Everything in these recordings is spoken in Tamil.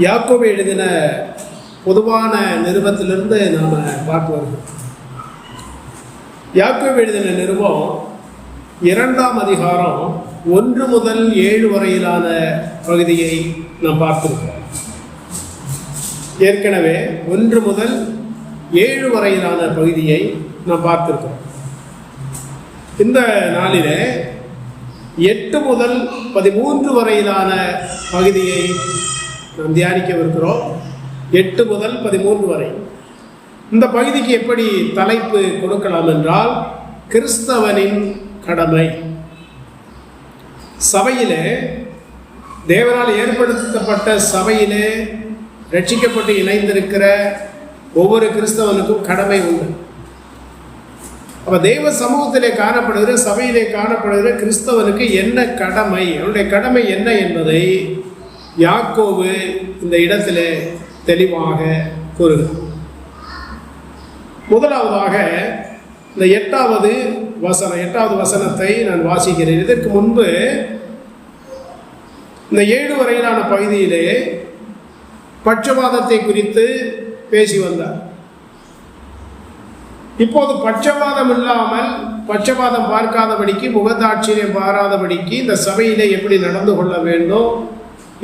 யாக்கோபு எழுதின பொதுவான நிருபத்திலிருந்து நாம் பார்த்து வருகிறோம். யாக்கோபு எழுதின நிருபம் 2ஆம் அதிகாரம் 1 முதல் 7 வரையிலான பகுதியை நாம் பார்த்திருக்கிறோம். ஏற்கனவே 1 முதல் 7 வரையிலான பகுதியை நாம் பார்த்திருக்கிறோம். இந்த நாளிலே 8 முதல் 13 வரையிலான பகுதியை நாம் தியானிக்கவிருக்கிறோம். 8 முதல் 13 வரை. இந்த பகுதிக்கு எப்படி தலைப்பு கொடுக்கலாம் என்றால், கிறிஸ்தவனின் கடமை. சபையிலே, தேவனால் ஏற்படுத்தப்பட்ட சபையிலே ரட்சிக்கப்பட்டு இணைந்திருக்கிற ஒவ்வொரு கிறிஸ்தவனுக்கும் கடமை உண்டு. அப்ப தேவ சமூகத்திலே காணப்படுகிற, சபையிலே காணப்படுகிற கிறிஸ்தவனுக்கு என்ன கடமை, அவனுடைய கடமை என்ன என்பதை யாக்கோபு இந்த இடத்திலே தெளிவாக கூறுகிறார். முதலாவதாக இந்த 8வது வசனத்தை நான் வாசிக்கிறேன். இதற்கு முன்பு இந்த 7 வரையிலான பகுதியிலே பட்சபாதத்தை குறித்து பேசி வந்தார். இப்போது பட்சபாதம் இல்லாமல், பட்சபாதம் பார்க்காதபடிக்கு, முகதாட்சியம் பாராதபடிக்கு இந்த சபையிலே எப்படி நடந்து கொள்ள வேண்டும்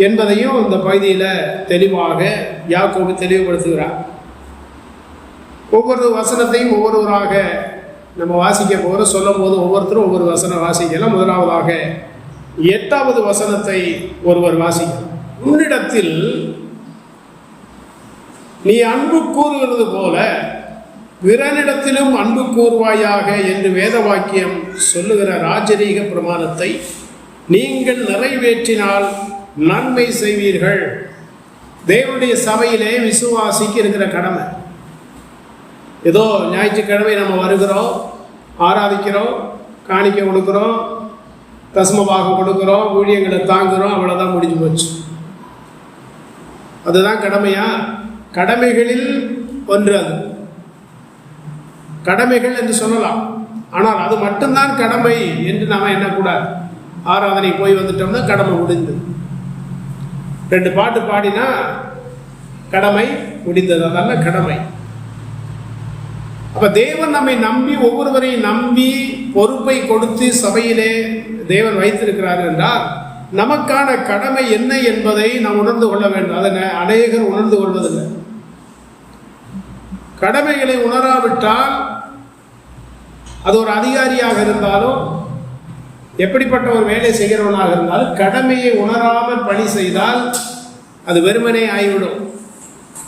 என்பதையும் இந்த பகுதியில் தெளிவாக யாக்கோபு தெளிவுபடுத்துகிறார். ஒவ்வொரு வசனத்தையும் ஒவ்வொருவராக நம்ம வாசிக்க போகிற சொல்லும் போது ஒவ்வொருத்தரும் ஒவ்வொரு வசனம் வாசிக்கலாம். முதலாவதாக 8வது வசனத்தை ஒருவர் வாசிக்கலாம். உன்னிடத்தில் நீ அன்பு கூறுகிறது போல பிறனிடத்திலும் அன்பு கூறுவாயாக என்று வேத வாக்கியம் சொல்லுகிற ராஜரீக பிரமாணத்தை நீங்கள் நிறைவேற்றினால் நன்மை செய்வீர்கள். தேவனுடைய சபையிலே விசுவாசிக்கு இருக்கிற கடமை. ஏதோ ஞாயிற்றுக்கிழமை நம்ம வருகிறோம், ஆராதிக்கிறோம், காணிக்கை கொடுக்குறோம், தசமபாகம் கொடுக்குறோம், ஊழியங்களை தாங்குகிறோம், அவ்வளோதான் முடிஞ்சு போச்சு. அதுதான் கடமையா? கடமைகளில் ஒன்று அது. கடமைகள் என்று சொல்லலாம். ஆனால் அது மட்டும்தான் கடமை என்று நாம் எண்ணக்கூடாது. ஆராதனை போய் வந்துட்டோம்னா கடமை முடிந்து, 2 பாட்டு பாடினா கடமை முடிந்தது, அதல்ல கடமை. அப்ப தேவன் நம்மை நம்பி, ஒவ்வொருவரையும் நம்பி பொறுப்பை கொடுத்து சபையிலே தேவன் வைத்திருக்கிறார் என்றால் நமக்கான கடமை என்ன என்பதை நாம் உணர்ந்து கொள்ள வேண்டும். அதை அநேகர் உணர்ந்து கொள்வதில்லை. கடமைகளை உணராவிட்டால், அது ஒரு அதிகாரியாக இருந்தாலும், எப்படிப்பட்ட ஒரு வேலை செய்கிறவனாக இருந்தாலும், கடமையை உணராமல் பணி செய்தால் அது வெறுமனே ஆகிவிடும்,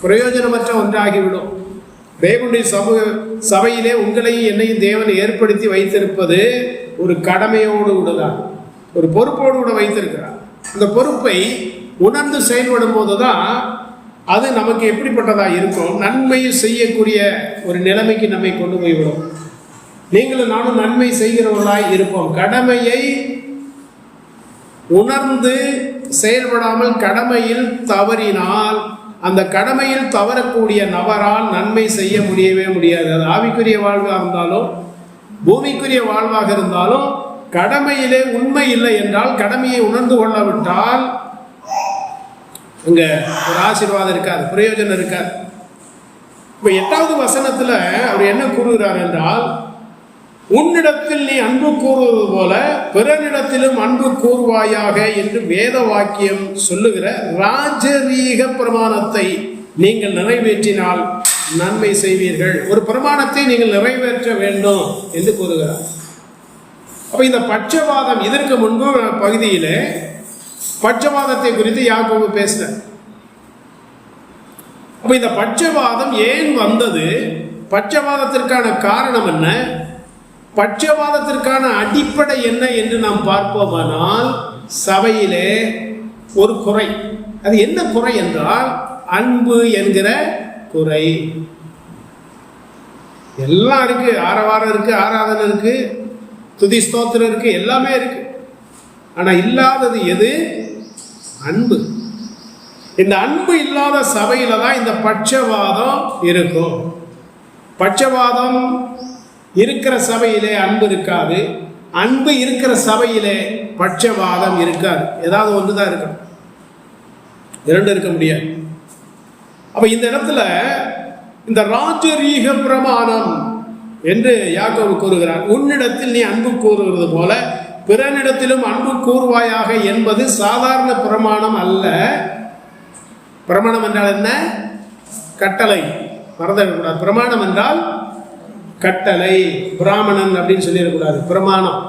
பிரயோஜனமற்ற ஒன்றாகிவிடும். தேவனுடைய சபையிலே உங்களையும் என்னையும் தேவன் ஏற்படுத்தி வைத்திருப்பது ஒரு கடமையோடு விடலாம், ஒரு பொறுப்போடு கூட வைத்திருக்கிறார். அந்த பொறுப்பை உணர்ந்து செயல்படும் போதுதான் அது நமக்கு எப்படிப்பட்டதாக இருக்கும், நன்மை செய்யக்கூடிய ஒரு நிலைமைக்கு நம்மை கொண்டு போய்விடும். நீங்களும் நானும் நன்மை செய்கிறவர்களாய் இருப்போம். கடமையை உணர்ந்து செயல்படாமல் கடமையில் தவறினால், அந்த கடமையில் தவறக்கூடிய நபரால் நன்மை செய்ய முடியவே முடியாது. அது ஆவிக்குரிய வாழ்வாக இருந்தாலும் பூமிக்குரிய வாழ்வாக இருந்தாலும், கடமையிலே உண்மை இல்லை என்றால், கடமையை உணர்ந்து கொள்ளவிட்டால் அங்க ஒரு ஆசீர்வாதம் இருக்காது, பிரயோஜனம் இருக்காது. இப்ப 8வது வசனத்துல அவர் என்ன கூறுகிறார் என்றால், உன்னிடத்தில் நீ அன்பு கூறுவது போல பிறனிடத்திலும் அன்பு கூறுவாயாக என்று வேத வாக்கியம் சொல்லுகிற ராஜரீக பிரமாணத்தை நீங்கள் நிறைவேற்றினால் நன்மை செய்வீர்கள். ஒரு பிரமாணத்தை நீங்கள் நிறைவேற்ற வேண்டும் என்று கூறுகிறார். அப்ப இந்த பட்சபாதம், இதற்கு முன்பு பகுதியிலே பட்சபாதத்தை குறித்து யாக்கோபு பேசினார். அப்ப இந்த பட்சபாதம் ஏன் வந்தது, பட்சபாதத்திற்கான காரணம் என்ன, பட்சபாதத்திற்கான அடிப்படை என்ன என்று நாம் பார்ப்போமானால், சபையிலே ஒரு குறை. அது என்ன குறை என்றால், அன்பு என்கிற குறை. எல்லாம் இருக்கு, ஆரவாரம் இருக்கு, ஆராதனை இருக்கு, துதி ஸ்தோத்திரம் இருக்கு, எல்லாமே இருக்கு. ஆனா இல்லாதது எது? அன்பு. இந்த அன்பு இல்லாத சபையில தான் இந்த பட்சவாதம் இருக்கும். பட்சவாதம் இருக்கிற சபையிலே அன்பு இருக்காது, அன்பு இருக்கிற சபையிலே பட்சவாதம் இருக்காது. ஏதாவது ஒன்று தான் இருக்கணும், இரண்டு இருக்க முடியாது. அப்ப இந்த இடத்துல இந்த ராஜரீக பிரமாணம் என்று யாக்கோபு கூறுகிறார். உன்னிடத்தில் நீ அன்பு கூறுவது போல பிறனிடத்திலும் அன்பு கூறுவாயாக என்பது சாதாரண பிரமாணம் அல்ல. பிரமாணம் என்றால் என்ன? கட்டளை. மறந்துவிடக்கூடாது. பிரமாணம் என்றால் கட்டளை. பிராமணன் அப்படின்னு சொல்லிடக்கூடாது. பிரமாணம்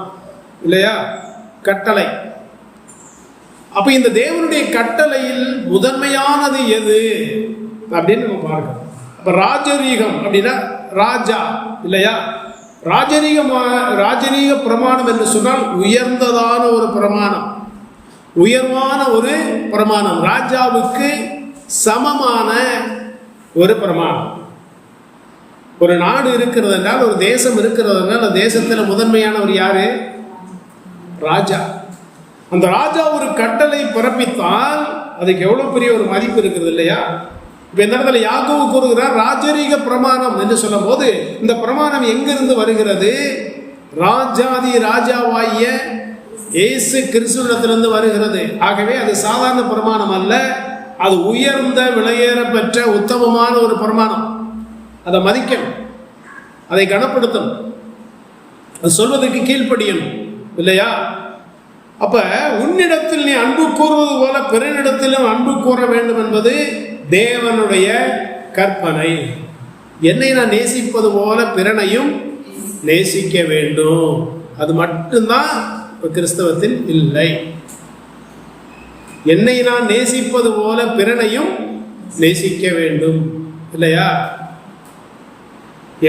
இல்லையா? கட்டளை. அப்ப இந்த தேவனுடைய கட்டளையில் முதன்மையானது எது அப்படின்னு நம்ம பார்க்கணும். அப்ப ராஜரீகம் அப்படின்னா ராஜா இல்லையா? ராஜரீக பிரமாணம் என்று சொன்னால் உயர்ந்ததான ஒரு பிரமாணம், உயர்வான ஒரு பிரமாணம், ராஜாவுக்கு சமமான ஒரு பிரமாணம். ஒரு நாடு இருக்கிறது என்றால், ஒரு தேசம் இருக்கிறது என்றால், அந்த தேசத்தில் முதன்மையானவர் யாரு? ராஜா. அந்த ராஜா ஒரு கட்டளை பிறப்பித்தால் அதுக்கு எவ்வளவு பெரிய ஒரு மதிப்பு இருக்கிறது இல்லையா? இப்ப இந்த இடத்துல யாக்கோபு கூறுகிறார் ராஜரீக பிரமாணம் என்று சொல்லும் போது இந்த பிரமாணம் எங்கிருந்து வருகிறது? ராஜாதி ராஜாவாகிய இயேசு கிறிஸ்துவிடத்திலிருந்து வருகிறது. ஆகவே அது சாதாரண பிரமாணம் அல்ல, அது உயர்ந்த விலையேற பெற்ற உத்தமமான ஒரு பிரமாணம். அதை மதிக்கணும், அதை கனப்படுத்தணும், அது சொல்வதற்கு கீழ்ப்படியணும் இல்லையா? அப்ப உன்னிடத்தில் நீ அன்பு கூறுவது போல பிறனிடத்திலும் அன்பு கூற வேண்டும் என்பது தேவனுடைய கற்பனை. என்னை நான் நேசிப்பது போல பிறனையும் நேசிக்க வேண்டும். அது மட்டும்தான் கிறிஸ்தவத்தில் இல்லை. என்னை நான் நேசிப்பது போல பிறனையும் நேசிக்க வேண்டும் இல்லையா?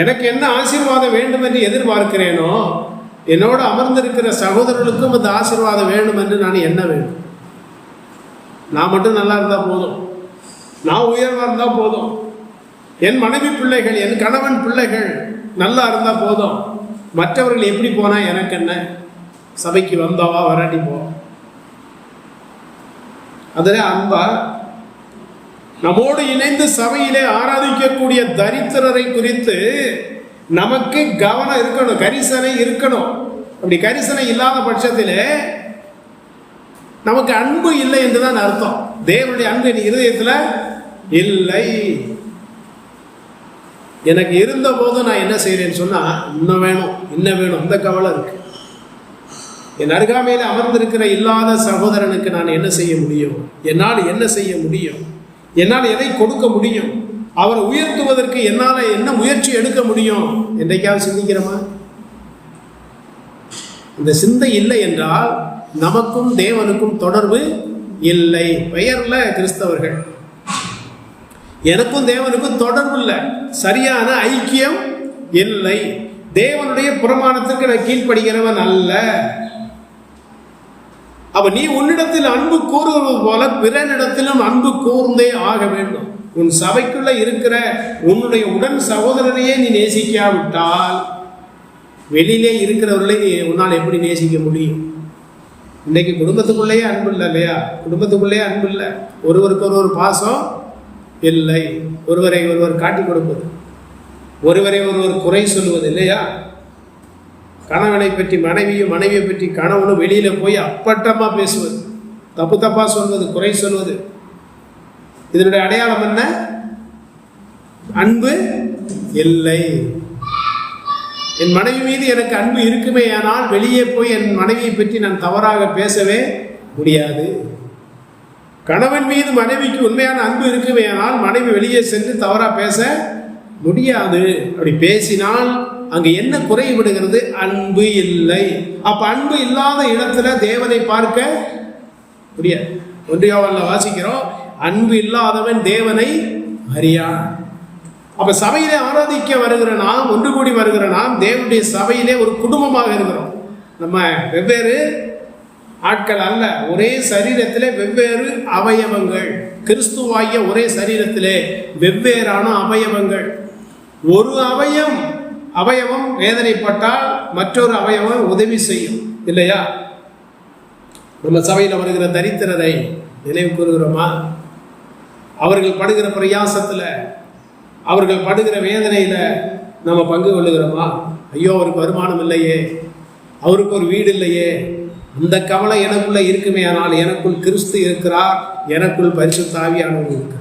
எனக்கு என்ன ஆசீர்வாதம் வேண்டும் என்று எதிர்பார்க்கிறேனோ என்னோட அமர்ந்திருக்கிற சகோதரர்களுக்கும் அந்த ஆசீர்வாதம் வேண்டும் என்று நான் எண்ண வேண்டும். நான் மட்டும் நல்லா இருந்தா போதும், நான் உயர்வா இருந்தா போதும், என் மனைவி பிள்ளைகள், என் கணவன் பிள்ளைகள் நல்லா இருந்தா போதும், மற்றவர்கள் எப்படி போனா எனக்கு என்ன, சபைக்கு வந்தாவா வராட்டி போ. அதுல அன்பா நம்மோடு இணைந்து சபையிலே ஆராதிக்கக்கூடிய தரித்திரரை குறித்து நமக்கு கவனம் இருக்கணும், கரிசனை இருக்கணும். அப்படி கரிசனை இல்லாத பட்சத்திலே நமக்கு அன்பு இல்லை என்றுதான் அர்த்தம். தேவனுடைய அன்பு என் இருதயத்தில் இல்லை. எனக்கு இருந்த போது நான் என்ன செய்யறேன்னு சொன்னா இன்னும் வேணும், இன்னும் வேணும், இந்த கவலை இருக்கு. என் அருகாமையில் அமர்ந்திருக்கிற இல்லாத சகோதரனுக்கு நான் என்ன செய்ய முடியும்? என்னால் என்ன செய்ய முடியும்? என்னால் எதை கொடுக்க முடியும்? அவரை உயர்த்துவதற்கு என்னால் என்ன முயற்சி எடுக்க முடியும்? என்றைக்காவது சிந்திக்கிறோமா? இந்த சிந்தை இல்லை என்றால் நமக்கும் தேவனுக்கும் தொடர்பு இல்லை. பெயர்ல கிறிஸ்தவர்கள், எனக்கும் தேவனுக்கும் தொடர்பு இல்லை, சரியான ஐக்கியம் இல்லை. தேவனுடைய பிரமாணத்திற்கு நான் கீழ்ப்படுகிறவன் அல்ல. அப்ப நீ உன்னிடத்தில் அன்பு கூறுவது போல பிறனிடத்திலும் அன்பு கூர்ந்தே ஆக வேண்டும். உன் சபைக்குள்ள இருக்கிற உன்னுடைய உடன் சகோதரனையே நீ நேசிக்காவிட்டால் வெளியிலே இருக்கிறவர்களை நீ உன்னால் எப்படி நேசிக்க முடியும்? இன்னைக்கு குடும்பத்துக்குள்ளேயே அன்பு இல்லை இல்லையா? குடும்பத்துக்குள்ளேயே அன்பு இல்லை, ஒருவருக்கு ஒரு பாசம் இல்லை, ஒருவரை ஒருவர் காட்டி கொடுப்பது, ஒருவரை ஒருவர் குறை சொல்லுவது இல்லையா? கணவனை பற்றி மனைவியும், மனைவியை பற்றி கணவனும் வெளியில போய் அப்பட்டமா பேசுவது, தப்பு தப்பா சொல்வது, குறை சொல்வது. இதனுடைய அடையாளம் என்ன? அன்பு இல்லை. என் மனைவி மீது எனக்கு அன்பு இருக்குமே ஆனால் வெளியே போய் என் மனைவியை பற்றி நான் தவறாக பேசவே முடியாது. கணவன் மீது மனைவிக்கு உண்மையான அன்பு இருக்குமே ஆனால் மனைவி வெளியே சென்று தவறா பேச முடியாது. அப்படி பேசினால் அங்கு என்ன குறைவிடுகிறது? அன்பு இல்லை. அப்ப அன்பு இல்லாத இடத்துல தேவனை பார்க்க முடியாது. 1 யோவான்ல வாசிக்கிறோம், அன்பு இல்லாதவன் தேவனை அறியான். அப்ப சபையிலே ஆராதிக்க வருகிற நாம், ஒன்று கூடி வருகிற நாம் தேவனுடைய சபையிலே ஒரு குடும்பமாக இருக்கிறோம். நம்ம வெவ்வேறு ஆட்கள் அல்ல, ஒரே சரீரத்திலே வெவ்வேறு அவயவங்கள். கிறிஸ்துவாகிய ஒரே சரீரத்திலே வெவ்வேறான அவயவங்கள். ஒரு அவயவம் வேதனைப்பட்டால் மற்றொரு அவயவம் உதவி செய்யும் இல்லையா? நம்ம சபையில் வருகிற தரித்திரரை நினைவு கூறுகிறோமா? அவர்கள் படுகிற பிரயாசத்துல, அவர்கள் படுகிற வேதனையில நம்ம பங்கு கொள்ளுகிறோமா? ஐயோ அவருக்கு வருமானம் இல்லையே, அவருக்கு ஒரு வீடு இல்லையே, அந்த கவலை எனக்குள்ள இருக்குமே ஆனால் எனக்குள் கிறிஸ்து இருக்கிறார், எனக்குள் பரிசுத்த ஆவியானவர் இருக்கிறார்.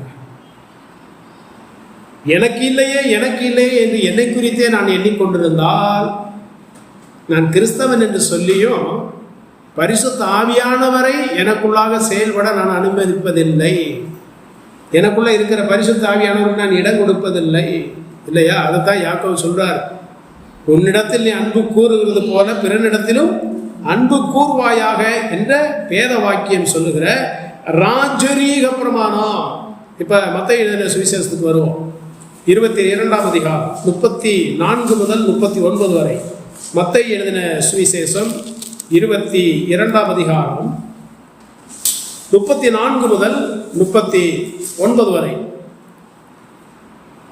எனக்கு இல்லையே எனக்கு இல்லையே என்று என்னை குறித்தே நான் எண்ணிக்கொண்டிருந்தால் நான் கிறிஸ்தவன் என்று சொல்லியும் பரிசுத்த ஆவியானவரை எனக்குள்ளாக செயல்பட நான் அனுமதிப்பதில்லை. எனக்குள்ள இருக்கிற பரிசுத்த ஆவியானவருக்கு நான் இடம் கொடுப்பதில்லை. இல்லையா? அதைத்தான் யாக்கோபு சொல்றார், உன்னிடத்தில் நீ அன்பு கூறுகிறது போல பிறனிடத்திலும் அன்பு கூறுவாயாக என்ற வேத வாக்கியம் சொல்லுகிற ராஜரீக பிரமாணம். இப்ப மத்தேயு எழுதின சுவிசேஷத்துக்கு வருவோம். 22ஆம் அதிகாரம் 34 முதல் 39 வரை. மத்தேயு எழுதின சுவிசேஷம் 22ஆம் அதிகாரம் 34 முதல் 39 வரை.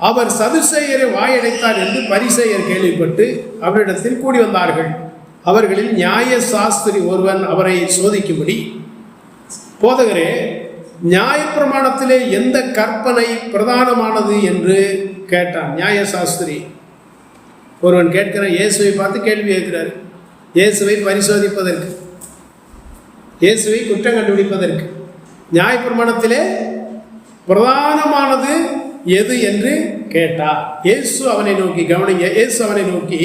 அவர் சதுசேயரை வாயடைத்தார் என்று பரிசேயர் கேள்விப்பட்டு அவரிடத்தில் கூடி வந்தார்கள். அவர்களில் நியாய சாஸ்திரி ஒருவன் அவரை சோதிக்கும்படி, போதகரே, நியாயப்பிரமாணத்திலே எந்த கற்பனை பிரதானமானது என்று கேட்டான். நியாய சாஸ்திரி ஒருவன் கேட்கிறான். இயேசுவை பார்த்து கேள்வி கேட்கிறார். இயேசுவை பரிசோதிப்பதற்கு, இயேசுவை குற்றம் கண்டுபிடிப்பதற்கு நியாயப்பிரமாணத்திலே பிரதானமானது எது என்று கேட்டார். இயேசு அவனை நோக்கி, கவனிங்க, இயேசு அவனை நோக்கி,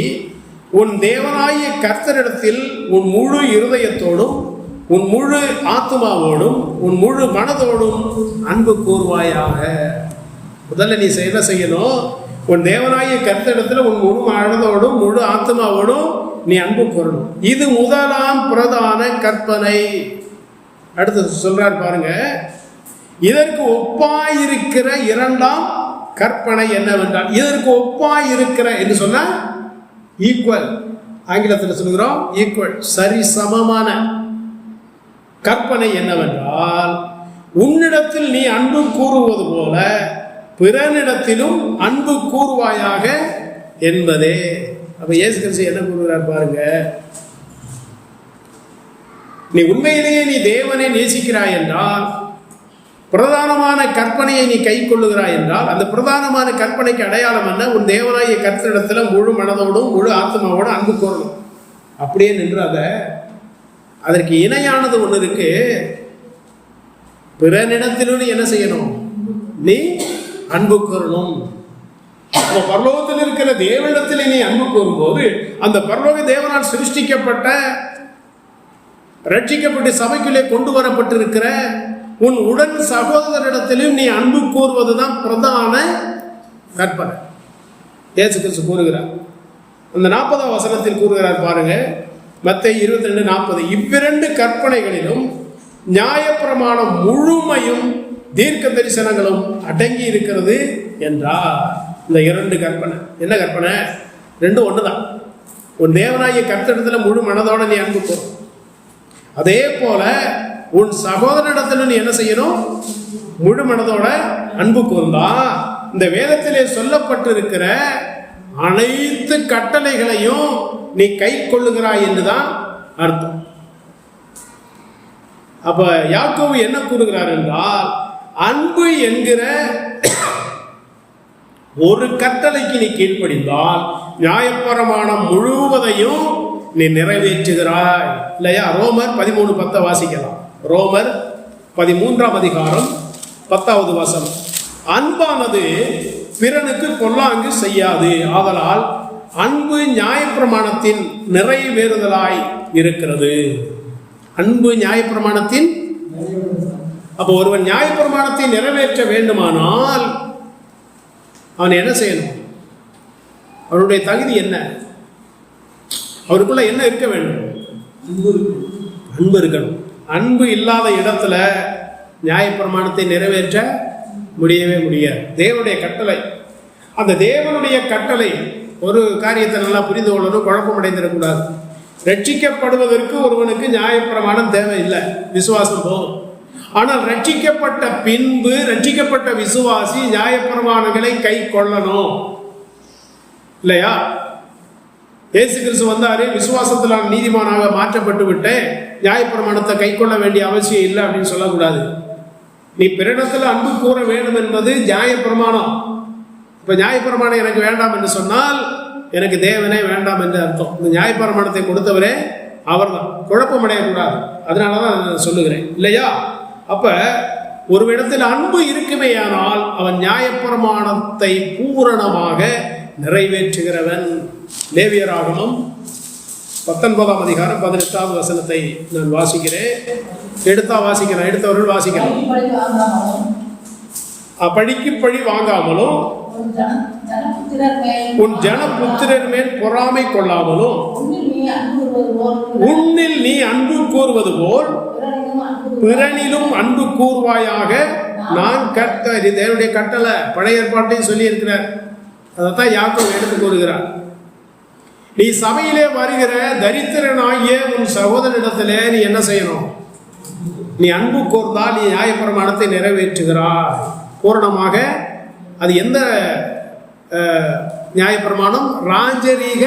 உன் தேவனாகிய கர்த்தரிடத்தில் உன் முழு இருதயத்தோடும் உன் முழு ஆத்மாவோடும் உன் முழு மனதோடும் அன்பு கூறுவாயாக. முதல்ல நீ என்ன செய்யணும்? உன் தேவனாகிய கர்த்தரிடத்தில் உன் முழு மனதோடும் முழு ஆத்மாவோடும் நீ அன்பு கூறணும். இது முதலாம் பிரதான கற்பனை. அடுத்து சொல்றார் பாருங்க, இதற்கு ஒப்பாயிருக்கிற இரண்டாம் கற்பனை என்னவென்றால், இதற்கு ஒப்பாயிருக்கிற என்று சொன்ன ஈக்குவல், ஆங்கிலத்தில் சொல்லுகிறோம் ஈக்குவல், சரி சமமான கற்பனை என்னவென்றால், உன்னிடத்தில் நீ அன்பு கூறுவது போல பிறனிடத்திலும் அன்பு கூறுவாயாக என்பதே. அப்ப இயேசு கிறிஸ்து என்ன கூறுகிறார் பாருங்க, நீ உண்மையிலேயே நீ தேவனை நேசிக்கிறாய் என்றால், பிரதானமான கற்பனையை நீ கை கொள்ளுகிறாய் என்றால், அந்த பிரதானமான கற்பனைக்கு அடையாளம் என்ன? உன் தேவனாகிய கர்த்தரிடத்துல முழு மனதோடும் முழு ஆத்மாவோடும் அன்பு கூறணும். அப்படியே நின்றாத. அதற்கு இணையானது ஒன்று இருக்கு. பிறனிடத்திலும் நீ என்ன செய்யணும்? நீ அன்பு கூறணும். பரலோகத்தில் இருக்கிற தேவனிடத்தில் நீ அன்பு கூறும்போது, அந்த பரலோக தேவனால் சிருஷ்டிக்கப்பட்ட ரட்சிக்கப்பட்டு சபைக்குள்ளே கொண்டு வரப்பட்டிருக்கிற உன் உடன் சகோதரிடத்திலும் நீ அன்பு கூறுவதுதான் பிரதான கற்பனை. இயேசு கிறிஸ்து கூறுகிறார். அந்த 40ஆம் வசனத்தில் கூறுகிறார் பாருங்க, மத்தேயு 22:40, இவ்விரண்டு கற்பனைகளிலும் நியாயப்பிரமாணம் முழுமையும் தீர்க்க தரிசனங்களும் அடங்கி இருக்கிறது என்றார். இந்த இரண்டு கற்பனை என்ன கற்பனை? ரெண்டும் ஒண்ணுதான். உன் தேவனாகிய கர்த்தரிடத்துல முழு மனதோட நீ அன்பு கூறும். அதே போல உன் சகோதரனிடத்துல நீ என்ன செய்யணும்? முழு மனதோட அன்பு கூர்ந்தா இந்த வேதத்திலே சொல்லப்பட்டிருக்கிற அனைத்து கட்டளைகளையும் நீ கை கொள்ளுகிறாய் என்றுதான் அர்த்தம். அப்ப யாக்கோபு என்ன கூறுகிறார் என்றால், அன்பு என்கிற ஒரு கட்டளைக்கு நீ கீழ்ப்படிந்தால் நியாயப்பிரமாணம் முழுவதையும் நீ நிறைவேற்றுகிறாய். இல்லையா? ரோமர் 13:10 வாசிக்கலாம். ரோமர் 13ஆம் அதிகாரம் 10வது வசனம், அன்பானது பிறனுக்கு பொல்லாங்கு செய்யாது, ஆதலால் அன்பு நியாயப்பிரமாணத்தின் நிறைவேறுதலாய் இருக்கிறது. அன்பு நியாயப்பிரமாணத்தின், அப்போ ஒருவன் நியாயப்பிரமாணத்தை நிறைவேற்ற வேண்டுமானால் அவன் என்ன செய்யணும்? அவனுடைய தகுதி என்ன? அவருக்குள்ள என்ன இருக்க வேண்டும்? அன்பு இருக்கணும். அன்பு இல்லாத இடத்துல நியாயப்பிரமாணத்தை நிறைவேற்ற முடியவே முடியாது. தேவனுடைய கட்டளை, அந்த தேவனுடைய கட்டளை, ஒரு காரியத்தை நல்லா புரிந்து கொள்ளணும், குழப்பம் அடைந்திடக்கூடாது. ரட்சிக்கப்படுவதற்கு ஒருவனுக்கு நியாயப்பிரமாணம் தேவையில்லை, விசுவாசம் போதும். ஆனால் ரட்சிக்கப்பட்ட பின்பு ரட்சிக்கப்பட்ட விசுவாசி நியாயப்பிரமாணங்களை கை கொள்ளணும். இல்லையா? இயேசு கிறிஸ்து வந்தாரு, விசுவாசத்தில் நான் நீதிமானாக மாற்றப்பட்டு விட்டேன், நியாயப்பிரமாணத்தை கை கொள்ள வேண்டிய அவசியம் இல்லை அப்படின்னு சொல்லக்கூடாது. நீ பிறனிடத்தில் அன்பு கூற வேண்டும் என்பது நியாயப்பிரமாணம். இப்ப நியாயப்பிரமாணம் எனக்கு வேண்டாம் என்று சொன்னால் எனக்கு தேவனே வேண்டாம் என்று அர்த்தம். இந்த நியாயப்பிரமாணத்தை கொடுத்தவரே அவர்தான். குழப்பம் அடையக்கூடாது. அதனாலதான் நான் சொல்லுகிறேன். இல்லையா? அப்ப ஒருவிடத்தில் அன்பு இருக்குமேயானால் அவன் நியாயப்பிரமாணத்தை பூரணமாக நிறைவேற்றுகிறவன். லேவியராகமம் 19ஆம் அதிகாரம் 18வது வசனத்தை நான் வாசிக்கிறேன். எடுத்தவர்கள் வாசிக்கிறேன். பழிக்கு பழி வாங்காமலும் உன் ஜனபுத்திரர் மேல் பொறாமை கொள்ளாமலும் உன்னில் நீ அன்பு கூறுவது போல் பிறனிலும் அன்பு கூறுவாயாக. நான் தேவனுடைய கட்டளை பழைய ஏற்பாட்டையும் சொல்லி இருக்கிறார். அதைத்தான் யாக்கோபு எடுத்து கூறுகிறார். நீ சபையிலே வருகிற தரித்திரனாகிய உன் சகோதரனிடத்திலே நீ என்ன செய்யணும்? நீ அன்பு கூர்ந்தால் நீ நியாயப்பிரமாணத்தை நிறைவேற்றுகிறாய் பூரணமாக. அது எந்த நியாயப்பிரமாணம்? ராஜரீக.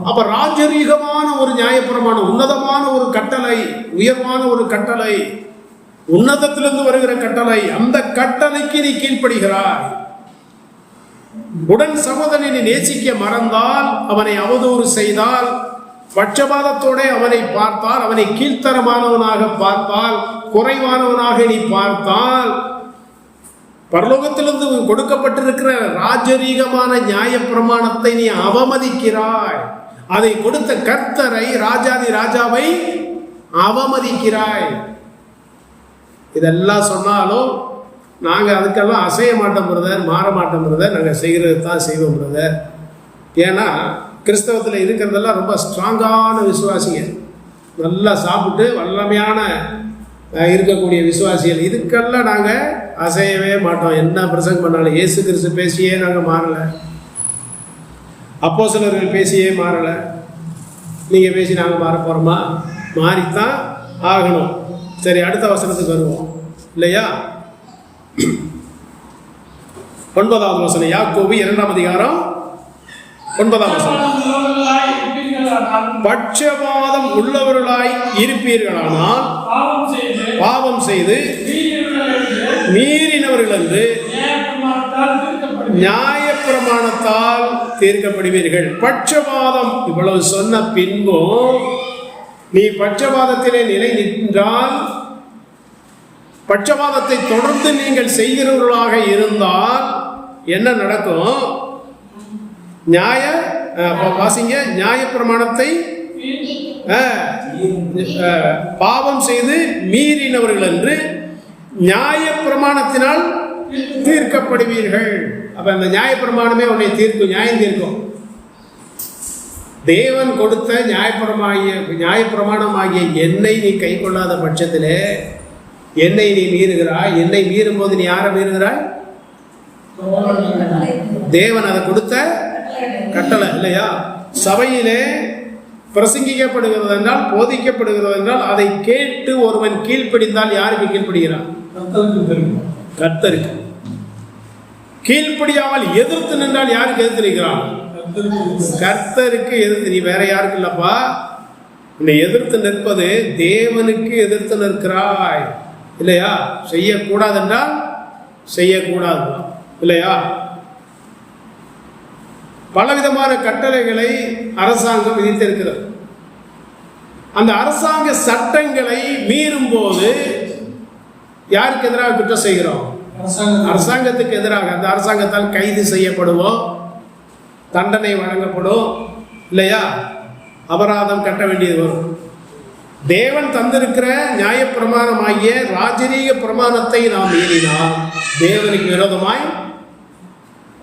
அப்ப ராஜரீகமான ஒரு நியாயப்பிரமாணம், உன்னதமான ஒரு கட்டளை, உயர்வான ஒரு கட்டளை, உன்னதத்திலிருந்து வருகிற கட்டளை. அந்த கட்டளைக்கு நீ கீழ்ப்படுகிறாய். உடன் சகோதரனை நேசிக்க மறந்தால், அவனை அவதூறு செய்தால், பட்சபாதத்தோட அவனை பார்த்தால், அவனை கீழ்த்தரமானவனாக பார்த்தால், குறைவானவனாக நீ பார்த்தால், பரலோகத்திலிருந்து கொடுக்கப்பட்டிருக்கிற ராஜரீகமான நியாயப்பிரமாணத்தை நீ அவமதிக்கிறாய். அதை கொடுத்த கர்த்தரை, ராஜாதி ராஜாவை அவமதிக்கிறாய். இதெல்லாம் சொன்னாலும் நாங்கள் அதுக்கெல்லாம் அசைய மாட்டோம் பிரதர், மாற மாட்டோம் பிரதர், நாங்கள் செய்கிறது தான் செய்வோம் பிரதர். ஏன்னா கிறிஸ்தவத்தில் இருக்கிறதெல்லாம் ரொம்ப ஸ்ட்ராங்கான விசுவாசிங்க, நல்லா சாப்பிட்டு வல்லமையான இருக்கக்கூடிய விசுவாசிகள். இதுக்கெல்லாம் நாங்கள் அசையவே மாட்டோம். என்ன பிரசங்கம் பண்ணாலும் இயேசு கிறிஸ்து பேசியே நாங்கள் மாறலை, அப்போஸ்தலர்கள் பேசியே மாறலை. நீங்கள் பேசி நாங்கள் மாற போகிறோமா? மாறித்தான் ஆகணும். சரி, அடுத்த வசனத்துக்கு வருவோம் இல்லையா? 9வது வசனம், யாக்கோபு 2ஆம் அதிகாரம் 9ஆம் வசனம். பட்சபாதம் உள்ளவர்களாய் இருப்பீர்களானால் பாவம் செய்து மீறினவர்கள் என்று நியாயப்பிரமாணத்தால் தீர்க்கப்படுவீர்கள். பட்சபாதம் இவ்வளவு சொன்ன பின்பும் நீ பட்சபாதத்திலே நிலை நின்றால், பட்சபாதத்தை தொடர்ந்து நீங்கள் செய்கிறவர்களாக இருந்தால் என்ன நடக்கும்? வாசிங்க, நியாயப்பிரமாணத்தை பாவம் செய்து மீறினவர்கள் என்று நியாயப்பிரமாணத்தினால் தீர்க்கப்படுவீர்கள். அப்ப அந்த நியாயப்பிரமாணமே உன்னை தீர்க்கும், நியாயம் தீர்க்கும். தேவன் கொடுத்த நியாயப்பிரமாணமாகிய என்னை நீ கை கொள்ளாத பட்சத்திலே என்னை நீ மீறுகிறாய். என்னை மீறும் போது நீ யாரை மீறுகிறாய்? தேவன் அதை கொடுத்த கட்டளை இல்லையா? சபையிலே பிரசங்கிக்கப்படுகிறது என்றால், போதிக்கப்படுகிறது என்றால், அதை கேட்டு ஒருவன் கீழ்ப்படிந்தால் யாருக்கு கீழ்ப்படுகிறான்? கர்த்தருக்கு. கீழ்ப்படியாமல் எதிர்த்து நின்றால் யாருக்கு எதிர்த்திருக்கிறான்? கர்த்தருக்கு எதிர்த்து. நீ வேற யாருக்கு இல்லப்பா. உன்னை எதிர்த்து நிற்பது தேவனுக்கு எதிர்த்து நிற்கிறாய் இல்லையா? செய்யக்கூடாது என்றால் செய்யக்கூடாது இல்லையா? பலவிதமான கட்டளைகளை அரசாங்கம் விதித்திருக்கிறது. அந்த அரசாங்க சட்டங்களை மீறும் போது யாருக்கு எதிராக குற்றம் செய்கிறோம்? அரசாங்கத்துக்கு எதிராக. அந்த அரசாங்கத்தால் கைது செய்யப்படுவோம், தண்டனை வழங்கப்படும் இல்லையா? அபராதம் கட்ட வேண்டியது வரும். தேவன் தந்திருக்கிற நியாயப்பிரமாணமாகிய ராஜரீக பிரமாணத்தை நாம் மீறினால் தேவனுக்கு விரோதமாய்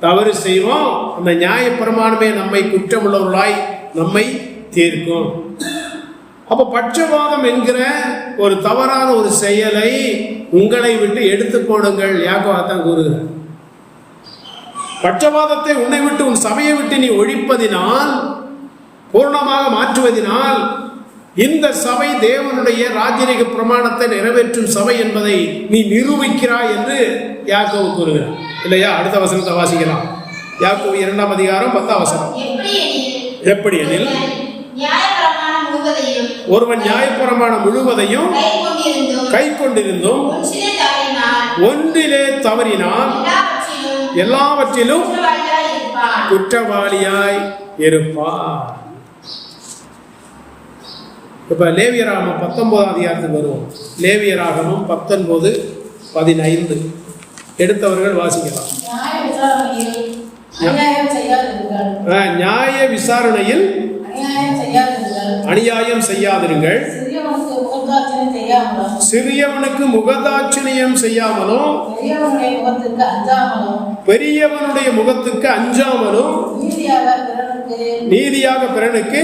தவறு செய்வோம். அந்த நியாயப்பிரமாணமே நம்மை குற்றமுள்ளவர்களாய் நம்மை தீர்க்கும். அப்போ பட்சபாதம் என்கிற ஒரு தவறான ஒரு செயலை உங்களை விட்டு எடுத்து போடுங்கள். யாக்கோபு கூறுகிறார், பட்சபாதத்தை உன்னை விட்டு, உன் சபையை விட்டு நீ ஒழிப்பதினால், பூர்ணமாக மாற்றுவதினால் இந்த சபை தேவனுடைய ராஜரீக பிரமாணத்தை நிறைவேற்றும் சபை என்பதை நீ நிரூபிக்கிறாய் என்று யாக்கோபு கூறுகிறார் இல்லையா? அடுத்த வசனத்தை வாசிக்கலாம். யாக்கோபு 2ஆம் அதிகாரம் 10ஆம் வசனம். எப்படி எனில் ஒருவன் நியாயப்பிரமாணம் முழுவதையும் கை கொண்டிருந்தும் ஒன்றிலே தவறினால் எல்லாவற்றிலும் குற்றவாளியாய் இருப்பார். இப்ப லேவியராகமம் 19ஆம் அதிகாரத்துக்கு வருவோம். லேவியராகமம் 19 15 எடுத்தவர்கள் வாசிக்கலாம். நியாய விசாரணையில் அநியாயம் செய்யாதிருங்கள், சிறியவனுக்கு முகதாட்சிணியம் செய்யாமலும், பெரியவனுடைய முகத்துக்கு அஞ்சாமலும், நீதியாக பிறனுக்கு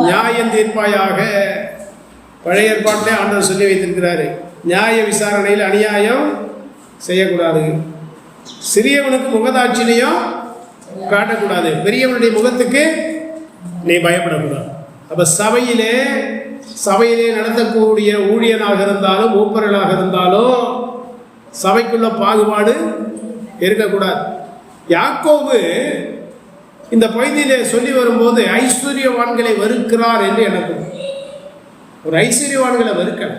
நியாயம் தீர்ப்பாயாக. பழைய ஏற்பாட்டிலே ஆண்டவர் சொல்லி வைத்திருக்கிறாரு, நியாய விசாரணையில் அநியாயம் செய்யக்கூடாது, சிறியவனுக்கு முகதாட்சிணியம் காட்டக்கூடாது, பெரியவனுடைய முகத்துக்கு நீ பயப்படக்கூடாது. அப்ப சபையிலே நடத்தக்கூடிய ஊழியனாக இருந்தாலும் மூப்பர்களாக இருந்தாலும் சபைக்குள்ள பாகுபாடு இருக்கக்கூடாது. யாக்கோபு இந்த பகுதியிலே சொல்லி வரும்போது ஐஸ்வர்யவான்களை வெறுக்கிறார் என்று எனக்கு ஒரு ஐஸ்வர்யவான்களை வெறுக்கல.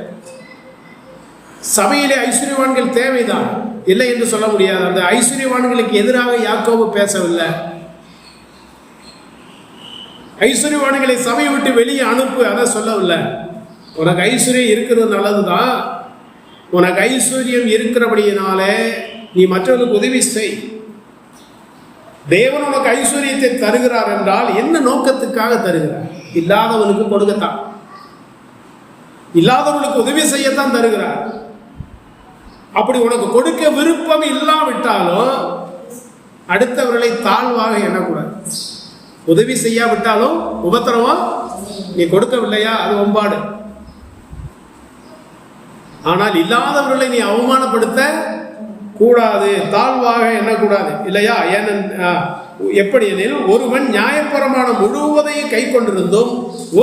சபையிலே ஐஸ்வர்யவான்கள் தேவைதான், இல்லை என்று சொல்ல முடியாது. அந்த ஐஸ்வர்யவான்களுக்கு எதிராக யாக்கோபு பேசவில்லை. ஐஸ்வர்யவான்களை சபையை விட்டு வெளியே அனுப்பு, அதை சொல்லவில்லை. உனக்கு ஐஸ்வர்யம் இருக்கிறது நல்லதுதான், உனக்கு ஐஸ்வர்யம் இருக்கிறபடியினாலே நீ மற்றவர்களுக்கு உதவி செய். தேவன் உனக்கு ஐஸ்வர்யத்தை தருகிறார் என்றால் என்ன நோக்கத்துக்காக தருகிறார்? இல்லாதவனுக்கு கொடுக்கத்தான், இல்லாதவனுக்கு உதவி செய்யத்தான் தருகிறார். அப்படி உனக்கு கொடுக்க விருப்பம் இல்லாவிட்டாலும் அடுத்தவர்களை தாழ்வாக எண்ணக்கூடாது. உதவி செய்யாவிட்டாலும் உபத்திரவம், நீ கொடுக்கவில்லையா அது ஒம்பாடு. ஆனால் இல்லாதவர்களை நீ அவமானப்படுத்த கூடாது, தாழ்வாக எண்ணக்கூடாது, இல்லையா? எப்படி எனில் ஒருவன் நியாயப்பிரமாணம் முழுவதையும் கை கொண்டிருந்தும்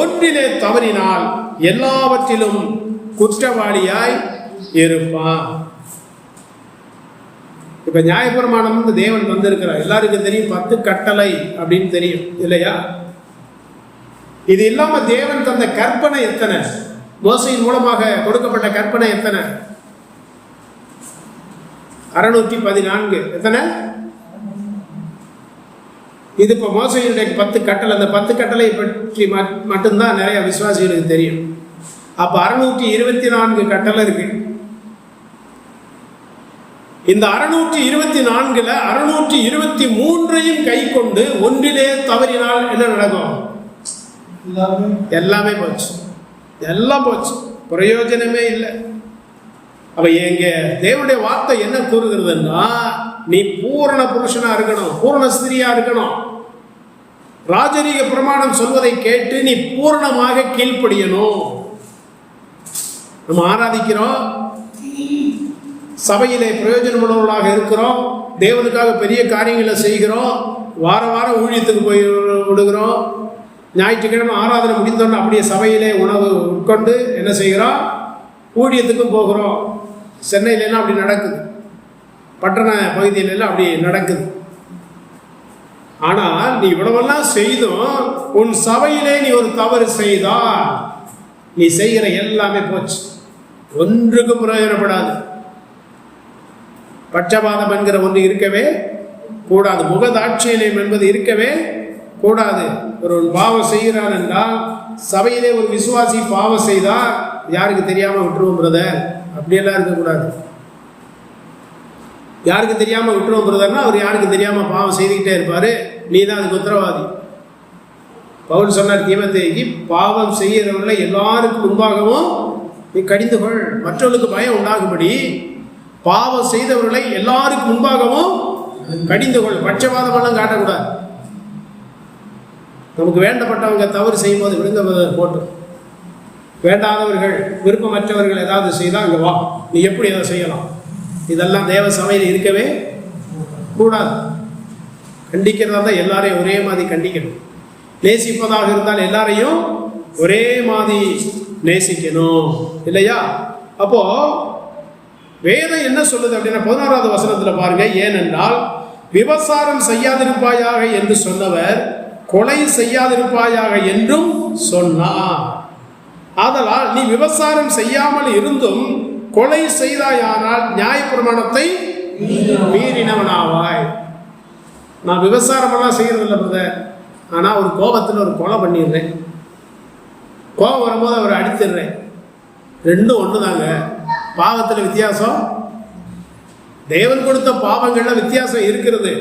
ஒன்றிலே தவறினால் எல்லாவற்றிலும் குற்றவாளியாய் இருப்பான். இப்ப நியாயப்பிரமாணம் தேவன் வந்திருக்கிறார், எல்லாருக்கும் தெரியும், 10 கட்டளை அப்படின்னு தெரியும், இல்லையா? இது இல்லாம தேவன் தந்த கற்பனை எத்தனை, மோசையின் மூலமாக கொடுக்கப்பட்ட கற்பனை எத்தனை? 614 எத்தனை? இது இப்போ மோசையினுடைய 10 கட்டளை. அந்த 10 கட்டளை பற்றி மட்டும்தான் நிறைய விசுவாசிகளுக்கு தெரியும். அப்ப 624 கட்டளை இருக்கு. இந்த 624ல் 623 கை கொண்டு ஒன்றிலே தவறினால் என்ன நடக்கும்? எல்லாமே போச்சு, எல்லாம் போச்சு, பிரயோஜனமே இல்லை. அப்ப எங்க தேவனுடைய வார்த்தை என்ன கூறுகிறதுன்னா, நீ பூரண புருஷனா இருக்கணும், பூரண ஸ்திரியா இருக்கணும். ராஜரீக பிரமாணம் சொல்வதை கேட்டு நீ பூரணமாக கீழ்ப்படியணும். நம்ம ஆராதிக்கிறோம், சபையிலே பிரயோஜனமுள்ளவர்களாக இருக்கிறோம், தேவனுக்காக பெரிய காரியங்களை செய்கிறோம், வார வாரம் ஊழியத்துக்கு போய் விடுகிறோம், ஞாயிற்றுக்கிழமை ஆராதனை முடிந்தோன்னு அப்படியே சபையிலே உணவு உட்கொண்டு என்ன செய்கிறோம், ஊழியத்துக்கும் போகிறோம். சென்னையிலலாம் அப்படி நடக்குது, பட்டண பகுதியிலெல்லாம் அப்படி நடக்குது. ஆனால் நீ இவ்வளவெல்லாம் செய்தும் உன் சபையிலே நீ ஒரு தவறு செய்தால் நீ செய்கிற எல்லாமே போச்சு, ஒன்றுக்கும் பிரயோஜனப்படாது. பட்சபாதம் என்கிற ஒன்று இருக்கவே கூடாது, முகதாட்சியம் என்பது இருக்கவே கூடாது. ஒரு பாவம் செய்கிறான் என்றால், சபையிலே ஒரு விசுவாசி பாவம் செய்தால் யாருக்கு தெரியாம விட்டுருவோம் பிரதர், அப்படியெல்லாம் இருக்கக்கூடாது. யாருக்கு தெரியாம விட்டுருவோம் பிரதர்னா அவர் யாருக்கு தெரியாம பாவம் செய்துக்கிட்டே இருப்பாரு, நீ தான் அதுக்கு உத்தரவாதி. பவுல் சொன்னார் தீமோத்தேயுக்கு, பாவம் செய்கிறவர்களை எல்லாருக்கும் முன்பாகவும் நீ கடிந்து கொள், மற்றவர்களுக்கு பயம் உண்டாகும்படி பாவம் செய்தவர்களை எல்லாருக்கும் முன்பாகவும் கடிந்து கொள். பட்சபாதமெல்லாம் காட்டக்கூடாது. நமக்கு வேண்டப்பட்டவங்க தவறு செய்யும் போது விடுங்க போட்டு, வேண்டாதவர்கள் விருப்பமற்றவர்கள் ஏதாவது செய்தால் அங்கே வா, நீ எப்படி அதை செய்யலாம், இதெல்லாம் தேவ சபையில் இருக்கவே கூடாது. கண்டிக்கிறதா தான் எல்லாரையும் ஒரே மாதிரி கண்டிக்கணும். நேசிப்பதாக இருந்தால் எல்லாரையும் ஒரே மாதிரி நேசிக்கணும், இல்லையா? அப்போ வேதம் என்ன சொல்லுது அப்படின்னா 11வது வசனத்துல பாருங்க, ஏனென்றால் விபசாரம் செய்யாதிருப்பாயாக என்று சொன்னவர் கொலை செய்யாதிருப்பாயாக என்றும் சொன்னார். ஆதலால் நீ விபசாரம் செய்யாமல் இருந்தும் கொலை செய்தாயானால் நியாயப்பிரமாணத்தை மீறினவனாவாய். நான் விபசாரமெல்லாம் செய்யறதில்லை பிரதர், ஆனா ஒரு கோபத்தில் ஒரு கொலை பண்ணிடுறேன், கோபம் வரும்போது அவரை அடித்துடுறேன், ரெண்டும் ஒன்று தாங்க. பாவத்தில் வித்தியாசம் தேவன் கொடுத்த பாவங்கள்ல வித்தியாசம் இருக்கிறது.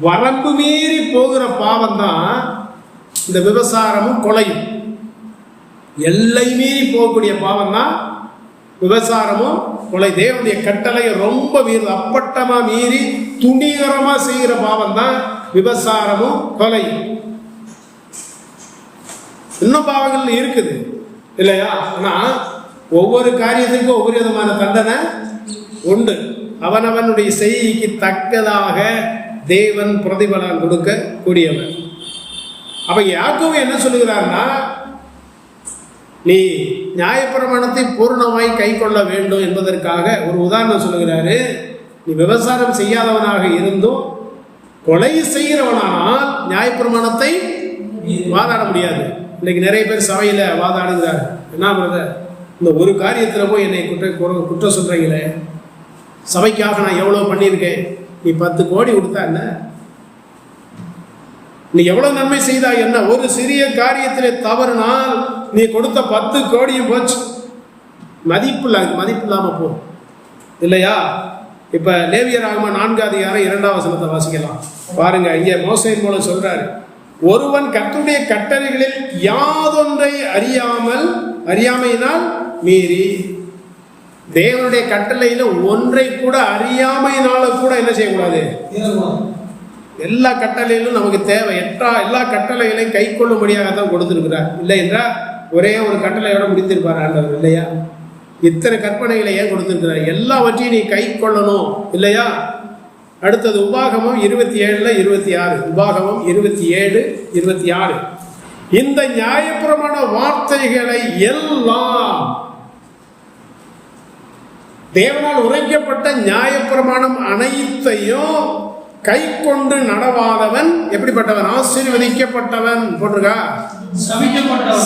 வரம்பு மீறி போகிற பாவம் தான் இந்த விபசாரமும் கொலையும். எல்லை மீறி போகக்கூடிய பாவம் தான் விபசாரமும் கொலை. தேவனுடைய கட்டளையை ரொம்ப அப்பட்டமா மீறி துணிகரமா செய்கிற பாவம் தான் விபசாரமும் கொலையும். இன்னும் பாவங்கள் இருக்குது இல்லையா? ஆனா ஒவ்வொரு காரியத்துக்கும் ஒவ்வொரு விதமான தண்டனை உண்டு. அவனவனுடைய செய்திக்கு தக்கதாக தேவன் பிரதிபலன் கொடுக்க கூடியவன். அப்ப யாக்கோபு என்ன சொல்லுகிறார்னா, நீ நியாயப்பிரமாணத்தை பூர்ணமாய் கை கொள்ள வேண்டும் என்பதற்காக ஒரு உதாரணம் சொல்லுகிறாரு. நீ விபசாரம் செய்யாதவனாக இருந்தும் கொலை செய்கிறவனானால் நியாயப்பிரமாணத்தை வாதாட முடியாது. இன்னைக்கு நிறைய பேர் சபையில வாதாடுகிறார். என்ன பண்றது, இந்த ஒரு காரியத்துல போய் என்னை குற்றம் சொல்றீங்களே, சபைக்காக நான் எவ்வளவு பண்ணியிருக்கேன், நீ 10 கோடி கொடுத்தா என்ன, நீ எவ்வளவு நன்மை செய்தா என்ன, ஒரு சிறிய காரியத்திலே தவறுனால் நீ கொடுத்த 10 கோடியும் போச்சு, மதிப்பு இல்லாம போ இல்லையா? இப்ப லேவியராகமம் 4 அதிகாரம் 2ஆம் வசனத்தை வாசிக்கலாம் பாருங்க. இங்கே மோசேயின் மூலம் சொல்றாரு, ஒருவன் கர்த்தருடைய கட்டளைகளில் யாதொன்றை அறியாமையினால் மீறி, தேவனுடைய கட்டளையில ஒன்றை கூட அறியாமையினால கூட என்ன செய்யக்கூடாது. எல்லா கட்டளையிலும் நமக்கு தேவை, எல்லா கட்டளைகளையும் கை கொள்ளும்படியாகத்தான் கொடுத்திருக்கிறார். இல்லை என்றால் ஒரே ஒரு கட்டளையோட முடித்திருப்பார் ஆண்டவர் இல்லையா? இத்தனை கற்பனைகளை ஏன் கொடுத்திருக்கிறார்? எல்லாவற்றையும் நீ கை கொள்ளணும் இல்லையா? அடுத்தது உபாகமம் 27:26. உபாகமம் 27:26. இந்த நியாயப்பிரமாண வார்த்தைகளை எல்லாம், தேவனால் உரைக்கப்பட்ட நியாயப்பிரமாணம் அனைத்தையும் கை கொண்டு நடவாதவன் எப்படிப்பட்டவன்? ஆசீர்வதிக்கப்பட்டவன் போட்டிருக்கா?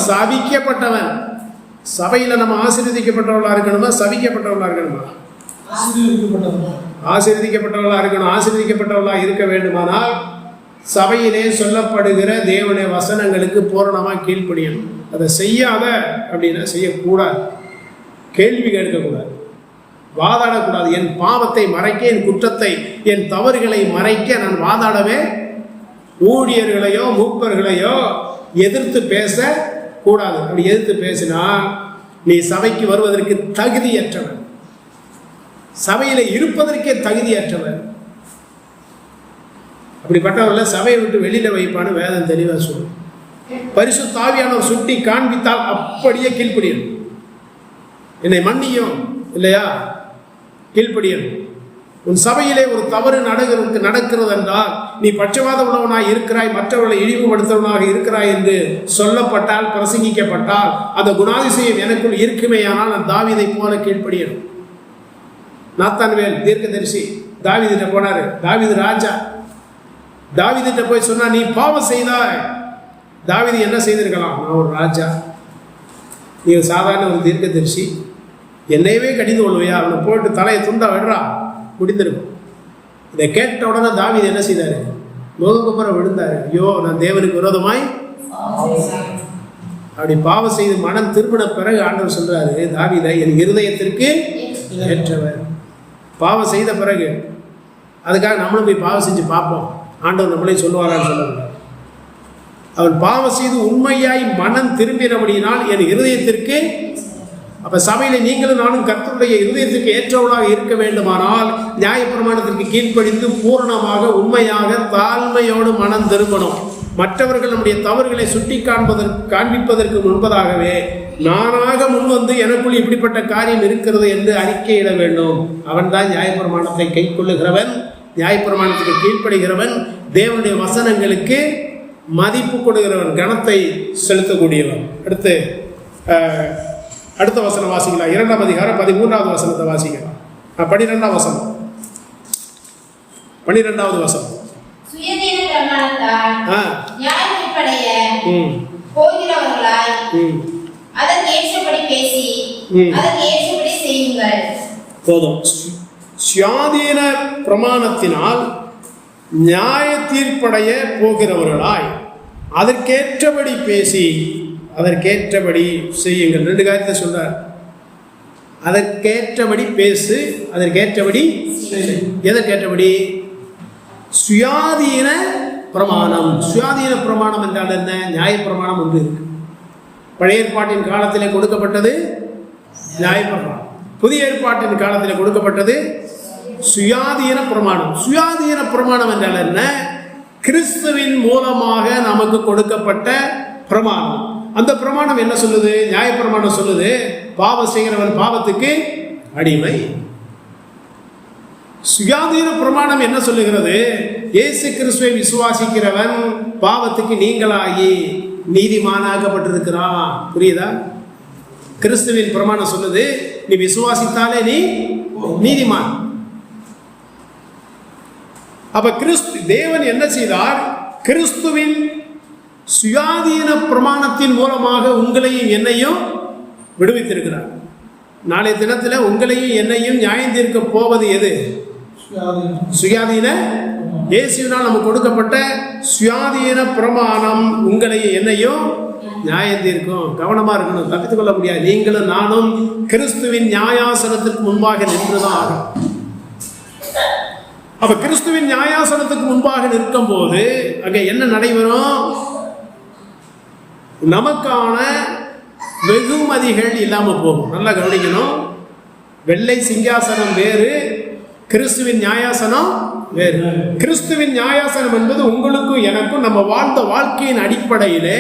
சபிக்கப்பட்டவன். சபையில நம்ம ஆசீர்வதிக்கப்பட்டவர்களா இருக்கணுமா, சபிக்கப்பட்டவர்களா இருக்கணுமா? ஆசீர்வதிக்கப்பட்டவர்களா இருக்கணும். ஆசீர்வதிக்கப்பட்டவர்களா இருக்க வேண்டுமானால் சபையிலே சொல்லப்படுகிற தேவனுடைய வசனங்களுக்கு பூரணமாக கீழ்ப்படியணும். அதை செய்யாத அப்படின்னா செய்யக்கூடாது, கேள்வி கேட்கக்கூடாது, வாதாடக்கூடாது. என் பாவத்தை மறைக்க, என் குற்றத்தை, என் தவறுகளை மறைக்க நான் வாதாடவே ஊழியர்களையோ மூப்பர்களையோ எதிர்த்து பேச கூடாது. அப்படி எதிர்த்து பேசினா நீ சபைக்கு வருவதற்கு தகுதியற்றவன், சபையில இருப்பதற்கே தகுதியற்றவன். அப்படிப்பட்டவர்கள் சபையை விட்டு வெளியில வைப்பான்னு வேதம் தெளிவா சொல்லும். பரிசுத்த ஆவியானவர் சுட்டி காண்பித்தால் அப்படியே கீழ்ப்படியணும். என்னை மன்னியும் இல்லையா, கீழ்ப்படியணும். உன் சபையிலே ஒரு தவறு நடக்கிறது என்றால் நீ பட்சவாதம் உள்ளவனாய் இருக்கிறாய், மற்றவர்களை இழிவுபடுத்தவனாக இருக்கிறாய் என்று சொல்லப்பட்டால், பிரசங்கிக்கப்பட்டால், அந்த குணாதிசயம் எனக்குள் இருக்குமேயானால் நான் தாவீதை போல கீழ்ப்படியணும். நாத்தான்வேல் தீர்க்கதரிசி தாவீதிட்ட போனாரு. தாவீது ராஜா. தாவீதிட்ட போய் சொன்னா, நீ பாவம் செய்தாய். தாவீது என்ன செய்திருக்கலாம்? நான் ஒரு ராஜா, நீ சாதாரண ஒரு தீர்க்கதரிசி, என்னையவே கடிந்து கொள்வையா? அவனை போட்டு தலையை துண்டா விடுறா, முடிந்திருக்கும். இதை கேட்ட உடனே தாவீது என்ன செய்தாரு? முகங்குப்புறம் விழுந்தாரு. ஐயோ, நான் தேவனுக்கு விரோதமாய் அப்படி பாவம் செய்து மனம் திரும்பின பிறகு ஆண்டவர் சொல்றாரு, தாவீதை என் இருதயத்திற்கு ஏற்றவர். பாவம் செய்த பிறகு அதுக்காக நம்மளும் போய் பாவம் செஞ்சு பார்ப்போம், ஆண்டவர் நம்மளே சொல்லுவாரான்னு சொல்லுவார். அவன் பாவம் செய்து உண்மையாய் மனம் திரும்பினபடியினால் என் இருதயத்திற்கு. அப்ப சபையில நீங்களும் நானும் கர்த்தருடைய இருதயத்திற்கு ஏற்றவளாக இருக்க வேண்டுமானால் நியாயப்பிரமாணத்திற்கு கீழ்ப்படிந்து பூரணமாக உண்மையாக தாழ்மையோடு மனம் திரும்பணும். மற்றவர்கள் நம்முடைய தவறுகளை சுட்டி காண்பிப்பதற்கு முன்பதாகவே நானாக முன்வந்து எனக்குள் இப்படிப்பட்ட காரியம் இருக்கிறது என்று அறிக்கையிட வேண்டும். அவன் தான் நியாயப்பிரமாணத்தை கை கொள்ளுகிறவன், நியாயப்பிரமாணத்துக்கு கீழ்ப்படுகிறவன், தேவனுடைய வசனங்களுக்கு மதிப்பு கொடுக்கிறவன், கனத்தை செலுத்தக்கூடியவன். அடுத்த வசனம் வாசிக்கலாம். 2ஆம் அதிகாரம் 13வது வசனத்தை வாசிக்கலாம். 12ஆம் வசனம், 12வது வசனம். போதும். சுயாதீன பிரமாணத்தினால் நியாய தீர்ப்படைய போகிறவர்களாய் அதற்கேற்றபடி பேசி அதற்கேற்றபடி செய்யுங்கள். 2 காரியத்தை சொல்றார். அதற்கேற்றபடி பேசு, அதற்கேற்றபடி எதற்கேற்றபடி? சுயாதீன பிரமாணம். சுயாதீன பிரமாணம் என்றால் என்ன? நியாயப்பிரமாணம் ஒன்று இருக்கு. பழைய ஏற்பாட்டின் காலத்திலே கொடுக்கப்பட்டது நியாயப்பிரமாணம், புதிய ஏற்பாட்டின் காலத்தில் கொடுக்கப்பட்டது சுயாதீன பிரமாணம். சுயாதீன பிரமாணம் என்றால் என்ன? கிறிஸ்துவின் மூலமாக நமக்கு கொடுக்கப்பட்ட பிரமாணம். அந்த பிரமாணம் என்ன சொல்லுது? நியாயப்பிரமாணம் சொல்லுது, பாவம் செய்கிறவன் பாவத்துக்கு அடிமை. சுயாதீன பிரமாணம் என்ன சொல்லுகிறது? இயேசு கிறிஸ்துவை விசுவாசிக்கிறவன் பாவத்துக்கு நீங்களாகி நீதிமானாக்கப்பட்டிருக்கிறான். புரியுதா? கிறிஸ்துவின் பிரமாணம் சொல்லுது, நீ விசுவாசித்தாலே நீ நீதிமான். அப்ப தேவன் என்ன செய்தார்? கிறிஸ்துவின் சுயாதீன பிரமாணத்தின் மூலமாக உங்களையும் என்னையும் விடுவித்திருக்கிறார். நாளைய தினத்தில் உங்களையும் என்னையும் நியாயம் தீர்க்க போவது எது? சுயாதீன இயேசுவினால் நமக்கு கொடுக்கப்பட்ட சுயாதீன பிரமாணம் உங்களையும் என்னையும் நியாயம் தீர்க்கும். கவனமா இருக்கணும், தப்பித்துக் கொள்ள முடியாது. நீங்களும் நானும் கிறிஸ்துவின் நியாயாசனத்திற்கு முன்பாக நின்றுதான் ஆகும். அப்ப கிறிஸ்துவின் நியாயாசனத்துக்கு முன்பாக நிற்கும் போது அங்க என்ன நடைபெறும்? நமக்கான வெகுமதிகள் இல்லாம போகும். நல்லா கவனிக்கணும். வெள்ளை சிங்காசனம் வேறு, கிறிஸ்துவின் நியாயாசனம் வேறு. கிறிஸ்துவின் நியாயாசனம் என்பது உங்களுக்கும் எனக்கும் நம்ம வாழ்ந்த வாழ்க்கையின் அடிப்படையிலே,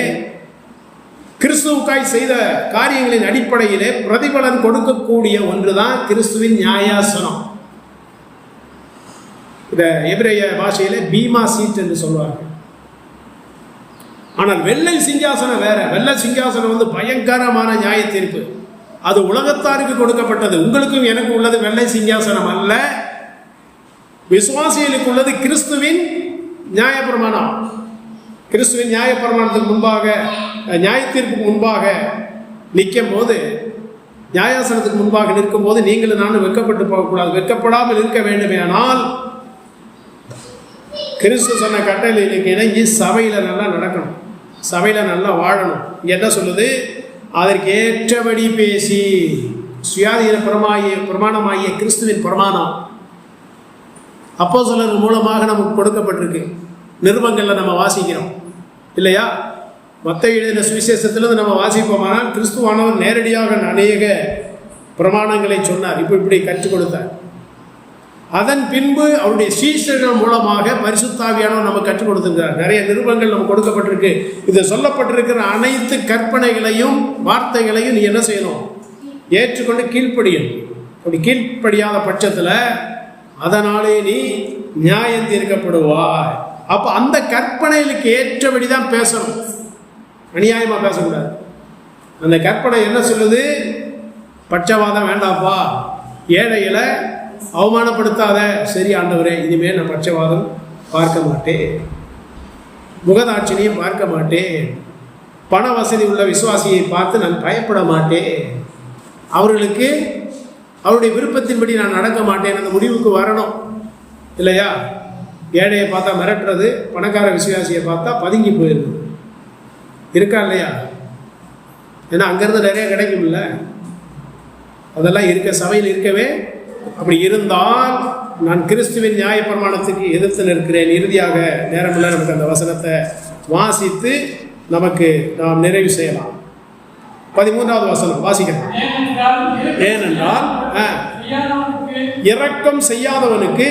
கிறிஸ்துவுக்காய் செய்த காரியங்களின் அடிப்படையிலே பிரதிபலன் கொடுக்கக்கூடிய ஒன்றுதான் கிறிஸ்துவின் நியாயாசனம். இத எபிரேய பாஷையில பீமா சீட் என்று சொல்வார்கள். ஆனால் வெள்ளை சிங்காசனம் வேற. வெள்ளை சிங்காசனம் வந்து பயங்கரமான நியாய தீர்ப்பு. அது உலகத்தாருக்கு கொடுக்கப்பட்டது. உங்களுக்கும் எனக்கு உள்ளது வெள்ளை சிங்காசனம் அல்ல. விசுவாசிகளுக்கு உள்ளது கிறிஸ்துவின் நியாயப்பிரமாணம். கிறிஸ்துவின் நியாயப்பிரமாணத்துக்கு முன்பாக, நியாய தீர்ப்புக்கு முன்பாக நிற்கும் போது, நியாயாசனத்துக்கு முன்பாக நிற்கும் போது நீங்களும் நானும் வெட்கப்பட்டு போகக்கூடாது. வெட்கப்படாமல் இருக்க வேண்டுமே. ஆனால் கிறிஸ்து சொன்ன கட்டளைகளுக்கு இணங்கி சபையில நல்லா நடக்கணும், சபையில நல்லா வாழணும். இங்க என்ன சொல்லுது? அதற்கு ஏற்றபடி பேசி. சுயாதீன பிரமாணமாகிய கிறிஸ்துவின் பிரமாணம் அப்போஸ்தலர் மூலமாக நமக்கு கொடுக்கப்பட்டிருக்கு. நிருபங்கள்ல நம்ம வாசிக்கிறோம் இல்லையா? மத்தேயு எழுதின சுவிசேஷத்திலிருந்து நம்ம வாசிப்போமானால் கிறிஸ்துவானவர் நேரடியாக அநேக பிரமாணங்களை சொன்னார், இப்படி கற்றுக் கொடுத்தார். அதன் பின்பு அவருடைய சீஷர்கள் மூலமாக பரிசுத்தாவியானவர் நமக்கு கற்றுக் கொடுத்திருக்கிறார். நிறைய நிருபங்கள் நமக்கு கொடுக்கப்பட்டிருக்கு. இது சொல்லப்பட்டிருக்கிற அனைத்து கற்பனைகளையும் வார்த்தைகளையும் நீ என்ன செய்யணும்? ஏற்றுக்கொண்டு கீழ்ப்படியும். அப்படி கீழ்ப்படியாத பட்சத்துல அதனாலே நீ நியாயம் தீர்க்கப்படுவாய். அப்ப அந்த கற்பனைகளுக்கு ஏற்றபடிதான் பேசணும், அநியாயமா பேசக்கூடாது. அந்த கற்பனை என்ன சொல்லுது? பட்சவாதம் வேண்டாப்பா, ஏழைகளை அவமானப்படுத்தாத. சரி ஆண்டவரே, இனிமேல் நான் பட்சவாதம் பார்க்க மாட்டேன், முகதாட்சினையும் பார்க்க மாட்டேன், பண வசதி உள்ள விசுவாசியை பார்த்து நான் பயப்பட மாட்டேன், அவர்களுக்கு அவருடைய விருப்பத்தின்படி நான் நடக்க மாட்டேன். அந்த முடிவுக்கு வரணும் இல்லையா? ஏழையை பார்த்தா மிரட்டுறது, பணக்கார விசுவாசியை பார்த்தா பதுங்கி போயிடுது. இருக்கா இல்லையா? ஏன்னா அங்கிருந்து நிறைய கிடைக்கும்ல. அதெல்லாம் இருக்க சபையில் இருக்கவே. அப்படி இருந்தால் நான் கிறிஸ்துவின் நியாயப்பிரமாணத்துக்கு எதிர்த்து நிற்கிறேன். இறுதியாக நேரமில்லை, நமக்கு அந்த வசனத்தை வாசித்து நமக்கு நாம் நிறைவு செய்யலாம். 13வது வசனம் வாசிக்கலாம். ஏனென்றால் இரக்கம் செய்யாதவனுக்கு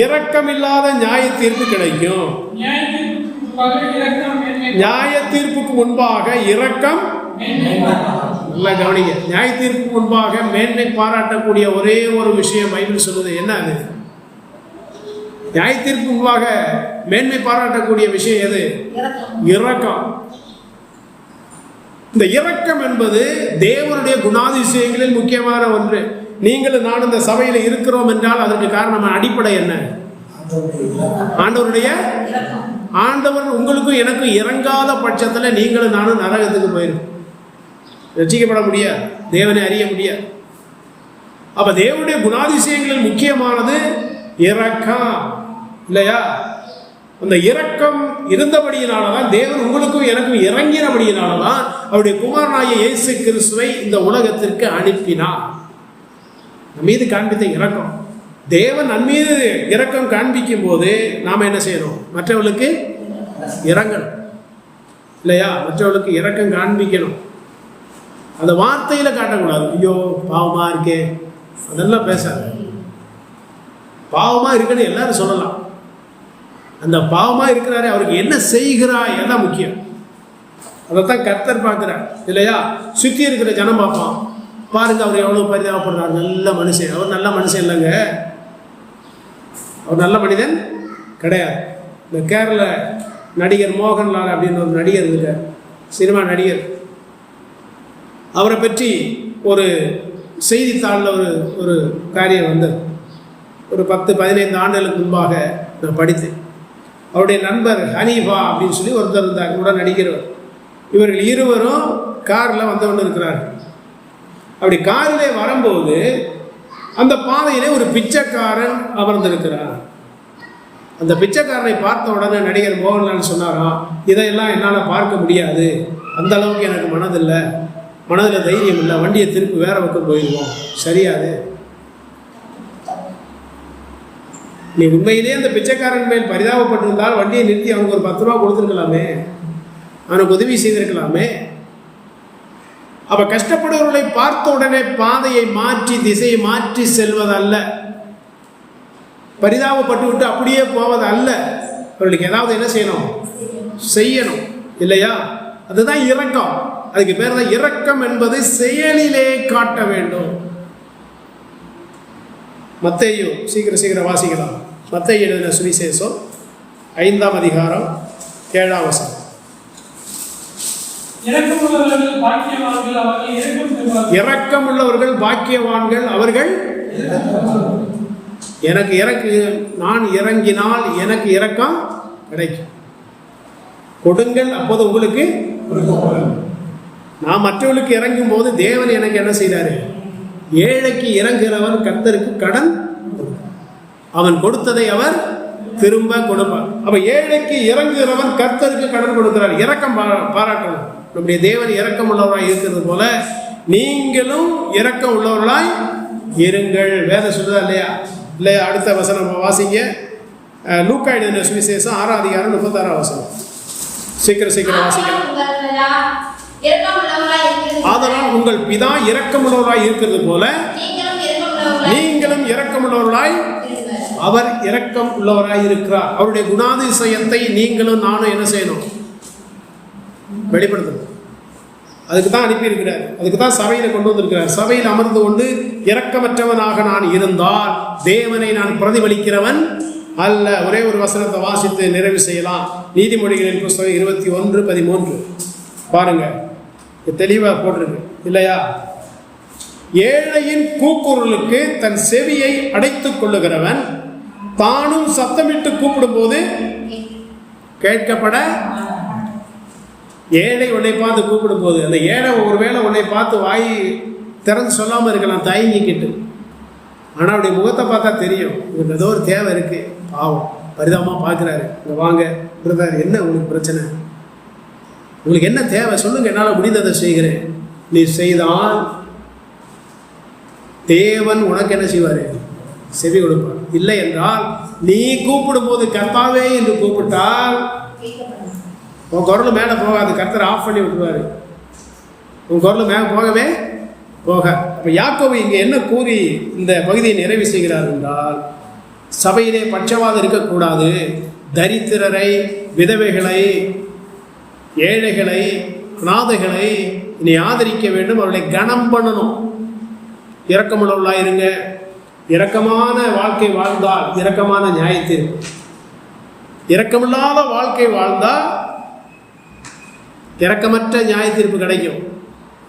இரக்கமில்லாத நியாய தீர்ப்பு கிடைக்கும். நியாய தீர்ப்புக்கு முன்பாக இரக்கம், நல்லா கவனிங்க, நியாய தீர்ப்புக்கு முன்பாக மேன்மை பாராட்டக்கூடிய ஒரே ஒரு விஷயம் பைபிள் சொல்லுது. என்ன அது? நியாய தீர்ப்பு முன்பாக மேன்மை பாராட்டக்கூடிய விஷயம் எது? இரக்கம். இந்த இரக்கம் என்பது தேவனுடைய குணாதிசயங்களில் முக்கியமான ஒன்று. நீங்களும் நான் இந்த சபையில இருக்கிறோம் என்றால் அதற்கு காரணம் அடிப்படை என்ன? ஆண்டவருடைய ஆண்டவர் உங்களுக்கும் எனக்கும் இறங்காத பட்சத்தில் நீங்களும் நானும் நரகத்துக்கு போயிடும், ரட்சிக்கப்பட முடியாது, தேவனை அறிய முடியாது. அப்ப தேவனுடைய குணாதிசயங்களில் முக்கியமானது இரக்கம் இல்லையா? அந்த இரக்கம் இருந்தபடியினால்தான் தேவன் உங்களுக்கும் எனக்கும் இறங்கினபடியினால்தான் அவருடைய குமாரனாகிய இயேசு கிறிஸ்துவை இந்த உலகத்திற்கு அனுப்பினார். நம் மீது காண்பித்த இரக்கம், தேவன் நம் மீது இரக்கம் காண்பிக்கும் போது நாம என்ன செய்யணும்? மற்றவர்களுக்கு இரங்கணும் இல்லையா? மற்றவர்களுக்கு இரக்கம் காண்பிக்கணும். அந்த வார்த்தையில காட்டக்கூடாது. ஐயோ பாவமா இருக்கே, அதெல்லாம் பேசாது. பாவமா இருக்குன்னு எல்லாரும் சொல்லலாம். அந்த பாவமா இருக்கிறாரே அவருக்கு என்ன செய்கிறாய் அதான் முக்கியம். அதைத்தான் கர்த்தர் பார்க்கிறார் இல்லையா? சுற்றி இருக்கிற ஜனம் பார்ப்பான். பாருங்க அவர் எவ்வளவு பரிதாபப்படுறார், நல்ல மனுஷன். அவர் நல்ல மனுஷன் இல்லைங்க, அவர் நல்ல மனிதன் கிடையாது. இந்த கேரள நடிகர் மோகன்லால் அப்படின்னு ஒரு நடிகர் இருக்கார், சினிமா நடிகர். அவரை பற்றி ஒரு செய்தித்தாளில் ஒரு காரியம் வந்தது. ஒரு 10-15 ஆண்டுகளுக்கு முன்பாக நான் படித்தேன். அவருடைய நண்பர் ஹனீஃபா அப்படின்னு சொல்லி ஒருத்தர் இருந்தார், கூட நடிக்கிறவர். இவர்கள் இருவரும் காரில் வந்து கொண்டு இருக்கிறார்கள். அப்படி காரிலே வரும்போது அந்த பாதையிலே ஒரு பிச்சைக்காரன் அமர்ந்திருக்கிறார். அந்த பிச்சைக்காரனை பார்த்த உடனே நடிகர் மோகன்லால் சொன்னாராம், இதையெல்லாம் என்னால் பார்க்க முடியாது, அந்த அளவுக்கு எனக்கு மனதில்லை, மனதில் தைரியம் இல்லை, வண்டியை திருப்பி வேற பக்கம் போயிடுவோம், சரியாது. நீ உண்மையிலேயே அந்த பிச்சைக்காரன் மேல் பரிதாபப்பட்டிருந்தால் வண்டியை நிறுத்தி அவனுக்கு ஒரு 10 ரூபா கொடுத்துருக்கலாமே, அவனுக்கு உதவி செய்திருக்கலாமே. அவ கஷ்டப்படுவர்களை பார்த்த உடனே பாதையை மாற்றி திசையை மாற்றி செல்வதல்ல, பரிதாபப்பட்டு விட்டு அப்படியே போவதல்ல. அவர்களுக்கு ஏதாவது என்ன செய்யணும்? செய்யணும் இல்லையா? அதுதான் இரக்கம். அதுக்கு பேர் தான் இரக்கம் என்பது செயலிலே காட்ட வேண்டும். மத்தேயு சீக்கிரம் வாசிக்கலாம். மத்தேயு எழுதின சுவிசேஷம் 5ஆம் அதிகாரம் 7ஆம் வசனம். இரக்கம் உள்ளவர்கள் பாக்கியவான்கள், அவர்கள் நான் இறங்கினால் எனக்கு இரக்கம் கிடைக்கும். கொடுங்கள், அப்போது உங்களுக்கு. நான் மற்றவர்களுக்கு இறங்கும் போது தேவன் எனக்கு என்ன செய்தாரு? ஏழைக்கு இறங்குகிறவன் கர்த்தருக்கு கடன், அவன் கொடுத்ததை அவர் திரும்ப கொடுப்பார். அப்ப ஏழைக்கு இறங்குகிறவன் கர்த்தருக்கு கடன் கொடுக்கிறார். இரக்கம் பாராட்டணும். நம்முடைய தேவன் இரக்கம் உள்ளவராய் இருக்கிறது போல நீங்களும் இரக்கம் உள்ளவர்களாய் இருங்கள். வேதம் சொல்லுதா இல்லையா? இல்லையா? அடுத்த வசனம் வாசிங்க. லூக்கா எழுதின சுவிசேஷம் 6ஆம் அதிகாரம் 36ஆம் வசனம். சீக்கிரம் வாசிக்கலாம். ஆதலால் உங்கள் பிதா இரக்கமுள்ளவராய் இருக்கிறது போல நீங்களும் இரக்கமுள்ளவராய், அவர் இரக்கம் உள்ளவராய் இருக்கிறார். அவருடைய குணாதிசயத்தை நீங்களும் நானும் என்ன செய்யணும்? வெளிப்படுத்தணும். அதுக்கு தான் அனுப்பி இருக்கிறார், அதுக்கு தான் சபையில கொண்டு வந்திருக்கிறார். சபையில் அமர்ந்து கொண்டு இரக்கமற்றவனாக நான் இருந்தால் தேவனை நான் பிரதிபலிக்கிறவன் அல்ல. ஒரே ஒரு வசனத்தை வாசித்து நிறைவு செய்யலாம். நீதிமொழிகளின் புஸ்தகம் 21:13 பாருங்க, தெளிவா போட்டிருக்கு இல்லையா? ஏழையின் கூக்குரலுக்கு தன் செவியை அடைத்துக் கொள்ளுகிறவன் தானும் சத்தமிட்டு கூப்பிடும் போது கேட்கப்பட. ஏழை உன்னை பார்த்து கூப்பிடும் போது அந்த ஏழை ஒருவேளை உன்னை பார்த்து வாய் திறந்து சொல்லாம இருக்கலாம், தயங்கிக்கிட்டு. ஆனா அவருடைய முகத்தை பார்த்தா தெரியும், உங்களுக்கு ஏதோ ஒரு தேவை இருக்கு. பாவம், பரிதாபமா பார்க்கிறாரு. இங்க வாங்க பிரதர், என்ன உங்களுக்கு பிரச்சனை? உங்களுக்கு என்ன தேவை சொல்லுங்க, என்னால் முடிந்ததை செய்கிறேன். நீ செய்தால் தேவன் உனக்கு என்ன செய்வாரு? செவி கொடுப்பார். இல்லை என்றால் நீ கூப்பிடும் போது கர்த்தாவே என்று கூப்பிட்டால் உன் குரல் மேலே போகாது, கர்த்தர் ஆஃப் பண்ணி விட்டுருவாரு. உன் குரல் மேலே போகவே போக. அப்ப யாக்கோபு இங்க என்ன கூறி இந்த பகுதியை நிறைவு செய்கிறார் என்றால், சபையிலே பட்சவாதம் இருக்கக்கூடாது. தரித்திரரை, விதவைகளை, ஏழைகளை, அநாதைகளை நீ ஆதரிக்க வேண்டும், அவர்களை கனம் பண்ணணும். இரக்கமுள்ளவர்களா இருங்க. இரக்கமான வாழ்க்கை வாழ்ந்தால் இரக்கமான நியாயத்தீர்ப்பு. இரக்கமில்லாத வாழ்க்கை வாழ்ந்தால் இரக்கமற்ற நியாயத்தீர்ப்பு கிடைக்கும்.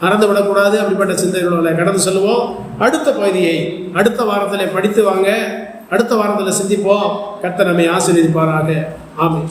மறந்து விடக்கூடாது. அப்படிப்பட்ட சிந்தனைகளை கடந்து செல்வோம். அடுத்த பகுதியை அடுத்த வாரத்திலே படித்து வாங்க. அடுத்த வாரத்தில் சிந்திப்போம். கர்த்தர் நம்மை ஆசீர்வதிப்பாராக. ஆமென்.